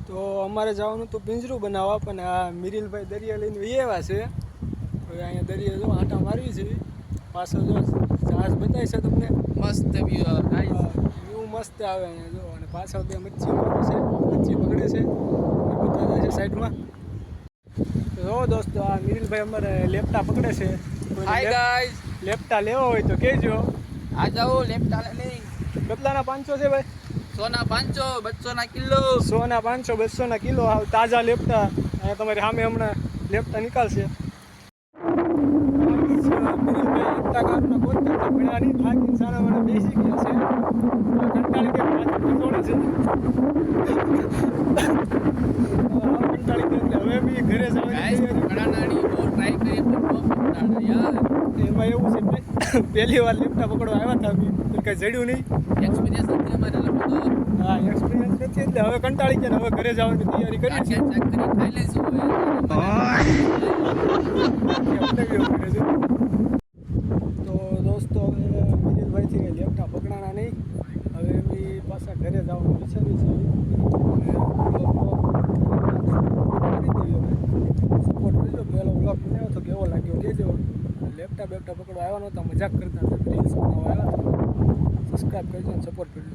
તો અમારે જવાનું તો પિંજરું બનાવવા, પણ આ મિરિલભાઈ દરિયા લઈને એવા છે. હવે અહીંયા દરિયા જો આંટા મારવી છે. પાછળ જો જહાજ બતાવી છે તમને, મસ્ત વ્યૂ વ્યૂ મસ્ત આવે અહીંયા જો. અને પાછળ બે મચ્છી મારો છે, મચ્છી પકડે છે, બધા છે સાઈડમાં. જો દોસ્તો આ મિરિલભાઈ અમારે લેપટા પકડે છે. હાય ગાઈસ, લેપટા લેવો હોય તો કહેજો. આ જાઓ લેપટા લઈ. કેટલાના 500 છે ભાઈ? 100 ના 500, 200 ના કિલો. 100 ના 500, 200 ના કિલો. હાવ તાજા લેપટા અહીંયા તમારી સામે હમણાં લેપટા નીકળશે. લેપટા કાપના ગોતતા હતા, ભણ્યા નહીં, થાકીને સારા વાળા બેસી ગયા છે. કંટાળી ગયા, પાછું દોડે છે. કંટાળી ગયા હવે બી ઘરે જવાની ઘણાનાની બહુ ટ્રાય કરી પણ યાર એમાં એવું છે ભાઈ, પહેલી વાર લેપટા પકડવા આવ્યા હતા બી તો કઈ જડ્યું નહીં. એક્સપિરિયન્સ નથી અમારે લોકો. હા, એક્સપિરિયન્સ નથી એટલે હવે કંટાળી ગયા, હવે ઘરે જવાની તૈયારી કરી છે. ચેક કરી ખાઈ લઈશું હવે. તો દોસ્તો હવે મિરિલભાઈથી કંઈ લેપટા પકડાના નહીં. હવે એમની પાછા ઘરે જવાનું વિચાર્યું છે. સપોર્ટ કરજો. પહેલો બ્લોગ બનાવ્યો તો કેવો લાગ્યો કહેજો. લેપટા બેપટા પકડવા આવ્યા નહોતા, મજાક કરતા હતા, રીલ્સ બનાવવા આવ્યા હતા. સબસ્ક્રાઈબ કરજો અને સપોર્ટ કરજો.